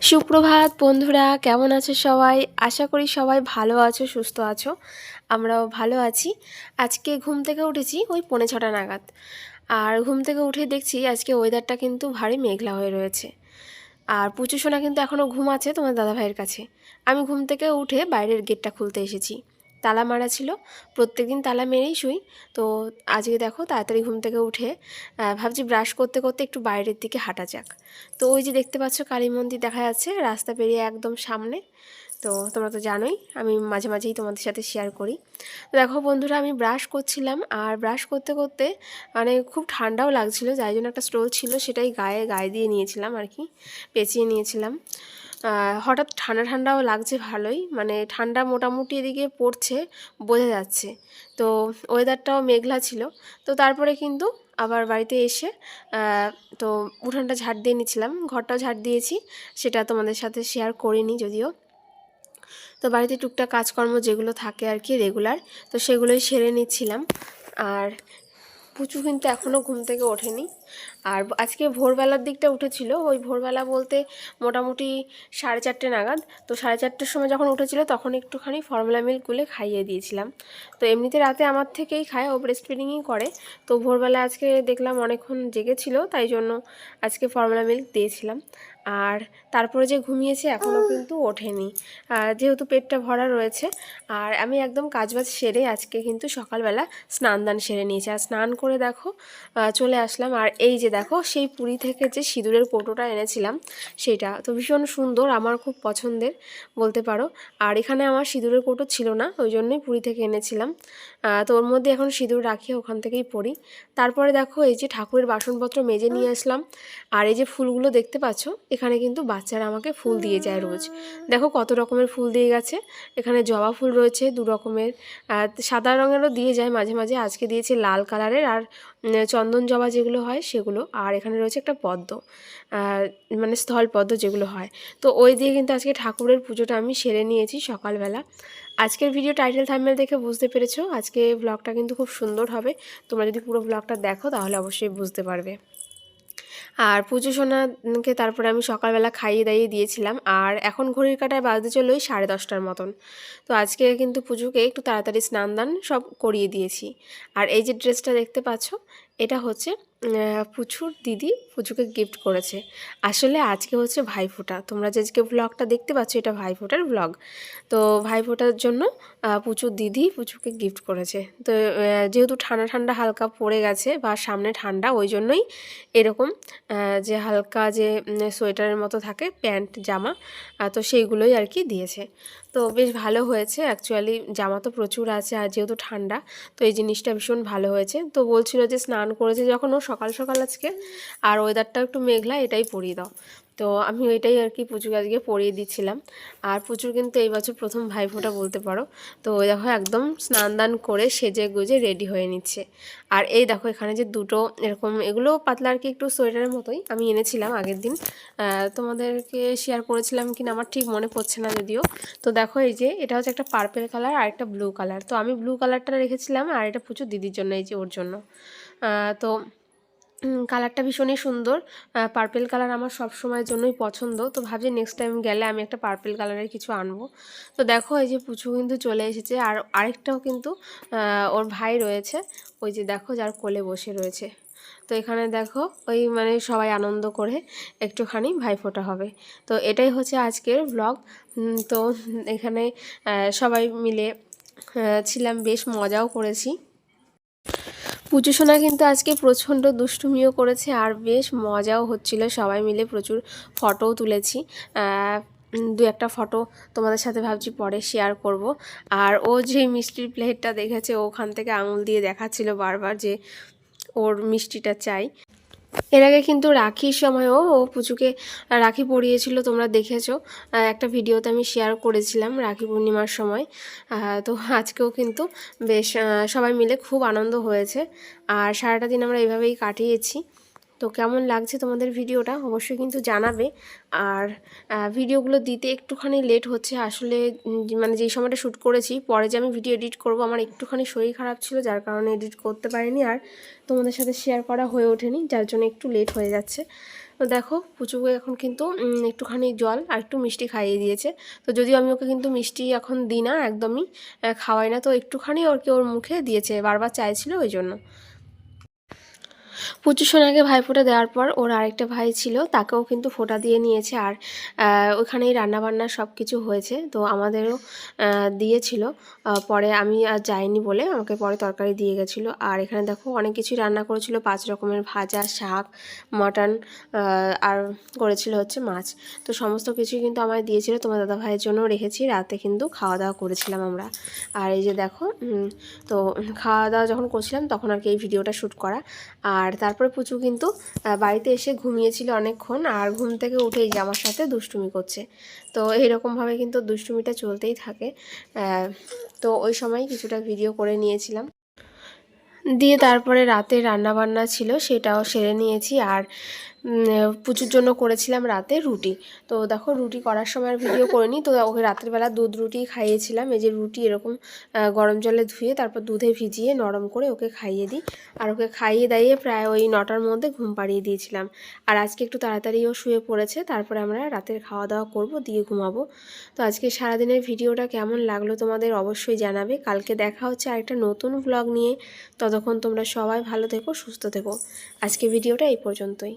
সুপ্রভাত বন্ধুরা, কেমন আছো সবাই? আশা করি সবাই ভালো আছো, সুস্থ আছো। আমরাও ভালো আছি। আজকে ঘুম থেকে উঠেছি ওই 6:45 নাগাদ। আর ঘুম থেকে উঠে দেখছি আজকে ওয়েদারটা কিন্তু ভারী মেঘলা হয়ে রয়েছে। আর পুচু সোনা কিন্তু এখনও ঘুম আছে তোমার দাদাভাইয়ের কাছে। আমি ঘুম থেকে উঠে বাইরের গেটটা খুলতে এসেছি। তালা মারা ছিল, প্রত্যেকদিন তালা মেরেই শুই। তো আজকে দেখো তাড়াতাড়ি ঘুম থেকে উঠে ভাবছি ব্রাশ করতে করতে একটু বাইরের দিকে হাঁটা যাক। তো ওই যে দেখতে পাচ্ছ কালী মন্দির দেখা যাচ্ছে রাস্তা পেরিয়ে একদম সামনে। তো তোমরা তো জানোই আমি মাঝে মাঝেই তোমাদের সাথে শেয়ার করি। তো দেখো বন্ধুরা, আমি ব্রাশ করছিলাম আর ব্রাশ করতে করতে মানে খুব ঠান্ডাও লাগছিল, যাই জন্য একটা স্টোল ছিল সেটাই গায়ে গায়ে দিয়ে নিয়েছিলাম আর কি, পেঁচিয়ে নিয়েছিলাম। হঠাৎ ঠান্ডা ঠান্ডাও লাগছে ভালোই, মানে ঠান্ডা মোটামুটি এদিকে পড়ছে, বোঝা যাচ্ছে। তো ওয়েদারটাও মেঘলা ছিল। তো তারপরে কিন্তু আবার বাড়িতে এসে তো উঠানটা ঝাড় দিয়ে নিচ্ছিলাম, ঘরটাও ঝাড় দিয়েছি, সেটা তোমাদের সাথে শেয়ার করিনি যদিও। তো বাড়িতে টুকটাক কাজকর্ম যেগুলো থাকে আর কি রেগুলার, তো সেগুলোই সেরে নিচ্ছিলাম। আর পুচু কিন্তু এখনও ঘুম থেকে ওঠেনি। আর আজকে ভোরবেলার দিকটা উঠেছিল, ওই ভোরবেলা বলতে মোটামুটি 4:30 নাগাদ। তো 4:30টার সময় যখন উঠেছিল তখন একটুখানি ফর্মুলা মিল্ক গুলে খাইয়ে দিয়েছিলাম। তো এমনিতে রাতে আমার থেকেই খায়, ও ব্রেস্ট ফিডিংই করে। তো ভোরবেলা আজকে দেখলাম অনেকক্ষণ জেগেছিল, তাই জন্য আজকে ফর্মুলা মিল্ক দিয়েছিলাম। আর তারপরে যে ঘুমিয়েছে এখনও কিন্তু ওঠেনি, যেহেতু পেটটা ভরা রয়েছে। আর আমি একদম কাজবাজ সেরে আজকে কিন্তু সকালবেলা স্নান দান সেরে নিয়েছি। আর স্নান করে দেখো চলে আসলাম। আর এই যে দেখো সেই পুরী থেকে যে সিঁদুরের কৌটোটা এনেছিলাম, সেটা তো ভীষণ সুন্দর, আমার খুব পছন্দের বলতে পারো। আর এখানে আমার সিঁদুরের কৌটো ছিল না, ওই জন্যই পুরী থেকে এনেছিলাম। তো ওর মধ্যে এখন সিঁদুর রাখি, ওখান থেকেই পরি। তারপরে দেখো এই যে ঠাকুরের বাসনপত্র মেজে নিয়ে আসলাম। আর এই যে ফুলগুলো দেখতে পাচ্ছ, এখানে কিন্তু বাচ্চারা আমাকে ফুল দিয়ে যায় রোজ। দেখো কত রকমের ফুল দিয়ে গেছে। এখানে জবা ফুল রয়েছে 2 রকমের, সাদা রঙেরও দিয়ে যায় মাঝে মাঝে। আজকে দিয়েছে লাল কালারের আর চন্দন জবা যেগুলো হয় সেগুলো। আর এখানে রয়েছে একটা পদ্ম, মানে স্থল পদ্ম যেগুলো হয়। তো ওই দিয়ে কিন্তু আজকে ঠাকুরের পুজোটা আমি সেরে নিয়েছি সকালবেলা। আজকের ভিডিও টাইটেল থাম্বনেল দেখে বুঝতে পেরেছো আজকে ব্লগটা কিন্তু খুব সুন্দর হবে। তোমরা যদি পুরো ব্লগটা দেখো তাহলে অবশ্যই বুঝতে পারবে। আর পুজো সোনাকে তারপরে আমি সকালবেলা খাইয়ে দাইয়ে দিয়েছিলাম। আর এখন ঘড়ির কাঁটায় বাজতে চললো ওই 10:30টার মতন। তো আজকে কিন্তু পুজোকে একটু তাড়াতাড়ি স্নান দান সব করিয়ে দিয়েছি। আর এই যে ড্রেসটা দেখতে পাচ্ছ, এটা হচ্ছে পুচুর দিদি পুচুকে গিফট করেছে। আসলে আজকে হচ্ছে ভাইফোঁটা, তোমরা যে আজকে ব্লগটা দেখতে পাচ্ছ এটা ভাইফোঁটার ব্লগ। তো ভাইফোঁটার জন্য পুচুর দিদি পুচুকে গিফট করেছে। তো যেহেতু ঠান্ডা ঠান্ডা হালকা পড়ে গেছে বা সামনে ঠান্ডা, ওই জন্যই এরকম যে হালকা যে সোয়েটারের মতো থাকে প্যান্ট জামা, তো সেইগুলোই আর কি দিয়েছে। তো বেশ ভালো হয়েছে অ্যাকচুয়ালি, জামা তো প্রচুর আছে আর যেহেতু ঠান্ডা, তো এই জিনিসটা ভীষণ ভালো হয়েছে। তো বলছিল যে স্নান করেছে যখন ও সকাল সকাল আজকে, আর ওয়েদারটা একটু মেঘলা, এটাই পরিয়ে দাও। তো আমি ওইটাই আর কি পুচুকে আজকে পরিয়ে দিচ্ছিলাম। আর পুচুর কিন্তু এই বছর প্রথম ভাইফোঁটা বলতে পারো। তো ওই দেখো একদম স্নান দান করে সেজে গুজে রেডি হয়ে নিচ্ছে। আর এই দেখো এখানে যে দুটো এরকম, এগুলো পাতলা আর কি একটু সোয়েটারের মতোই আমি এনেছিলাম আগের দিন, তোমাদেরকে শেয়ার করেছিলাম কিনা আমার ঠিক মনে পড়ছে না যদিও। তো দেখো এই যে এটা হচ্ছে একটা পার্পেল কালার আর একটা ব্লু কালার। তো আমি ব্লু কালারটা রেখেছিলাম আর এটা প্রচুর দিদির জন্য, এই যে ওর জন্য। তো কালারটা ভীষণই সুন্দর। পার্পেল কালার আমার সব সময়ের জন্যই পছন্দ। তো ভাবছি নেক্সট টাইম গেলে আমি একটা পার্পেল কালারের কিছু আনবো। তো দেখো এই যে পুচু কিন্তু চলে এসেছে। আর আরেকটাও কিন্তু ওর ভাই রয়েছে, ওই যে দেখো যার কোলে বসে রয়েছে। তো এখানে দেখো ওই মানে সবাই আনন্দ করে একটুখানি ভাইফোঁটা হবে। তো এটাই হচ্ছে আজকের ব্লগ। তো এখানে সবাই মিলে ছিলাম, বেশ মজাও করেছি। পুজো সোনা কিন্তু আজকে প্রচণ্ড দুষ্টুমিও করেছে আর বেশ মজাও হচ্ছিল, সবাই মিলে প্রচুর ফটোও তুলেছি। 2-1টা ফটো তোমাদের সাথে ভাবছি পরে শেয়ার করব। আর ও যে মিষ্টির প্লেটটা দেখেছে, ওখান থেকে আঙুল দিয়ে দেখাচ্ছিল বারবার যে ওর মিষ্টিটা চাই। এর আগে কিন্তু রাখির সময়ও ও পুচুকে রাখি পরিয়েছিল, তোমরা দেখেছো, একটা ভিডিওতে আমি শেয়ার করেছিলাম রাখি পূর্ণিমার সময়। তো আজকেও কিন্তু বেশ সবাই মিলে খুব আনন্দ হয়েছে। আর সারাটা দিন আমরা এভাবেই কাটিয়েছি। তো কেমন লাগছে তোমাদের ভিডিওটা অবশ্যই কিন্তু জানাবে। আর ভিডিওগুলো দিতে একটুখানি লেট হচ্ছে আসলে, মানে যেই সময়টা শ্যুট করেছি, পরে যে আমি ভিডিও এডিট করব আমার একটুখানি শরীর খারাপ ছিল, যার কারণে এডিট করতে পারিনি আর তোমাদের সাথে শেয়ার করা হয়ে ওঠেনি, যার জন্য একটু লেট হয়ে যাচ্ছে। তো দেখো পুচুকে এখন কিন্তু একটুখানি জল আর একটু মিষ্টি খাইয়ে দিয়েছে। তো যদিও আমি ওকে কিন্তু মিষ্টি এখন দিই না, একদমই খাওয়াই না, তো একটুখানি ওর মুখে দিয়েছে, বারবার চাইছিল ওই জন্য। পুচু সোনাকে ভাইফোঁটা দেওয়ার পর ওর আরেকটা ভাই ছিল, তাকেও কিন্তু ফোঁটা দিয়ে নিয়েছে। আর ওখানেই রান্নাবান্না সব কিছু হয়েছে, তো আমাদেরও দিয়েছিল। পরে আমি আর যাইনি বলে আমাকে পরে তরকারি দিয়ে গেছিলো। আর এখানে দেখো অনেক কিছুই রান্না করেছিল, 5 রকমের ভাজা, শাক, মাটন, আর করেছিল হচ্ছে মাছ। তো সমস্ত কিছুই কিন্তু আমায় দিয়েছিল, তোমার দাদা ভাইয়ের জন্য রেখেছি, রাতে কিন্তু খাওয়া দাওয়া করেছিলাম আমরা। আর এই যে দেখো, তো খাওয়া দাওয়া যখন করছিলাম তখন আর কি এই ভিডিওটা শ্যুট করা। আর তারপরে পুচু কিন্তু বাড়িতে এসে ঘুমিয়েছিল অনেকক্ষণ, আর ঘুম থেকে উঠেই যে আমার সাথে দুষ্টুমি করছে। তো এইরকমভাবে কিন্তু দুষ্টুমিটা চলতেই থাকে। তো ওই সময় কিছুটা ভিডিও করে নিয়েছিলাম। দিয়ে তারপরে রাতে রান্নাবান্না ছিল সেটাও সেরে নিয়েছি। আর পুচুর জন্য করেছিলাম রাতে রুটি। তো দেখো রুটি করার সময় আর ভিডিও করিনি, তো ওকে রাতের বেলা দুধ রুটি খাইয়েছিলাম। এই যে রুটি এরকম গরম জলে ধুয়ে তারপর দুধে ভিজিয়ে নরম করে ওকে খাইয়ে দিই। আর ওকে খাইয়ে দাইয়ে প্রায় ওই 9টার মধ্যে ঘুম পাড়িয়ে দিয়েছিলাম। আর আজকে একটু তাড়াতাড়িও শুয়ে পড়েছে, তারপরে আমরা রাতের খাওয়া দাওয়া করব, দিয়ে ঘুমাবো। তো আজকে সারাদিনের ভিডিওটা কেমন লাগলো তোমাদের অবশ্যই জানাবে। কালকে দেখা হচ্ছে আরেকটা নতুন ভ্লগ নিয়ে। ততক্ষণ তোমরা সবাই ভালো থেকো, সুস্থ থেকো। আজকে ভিডিওটা এই পর্যন্তই।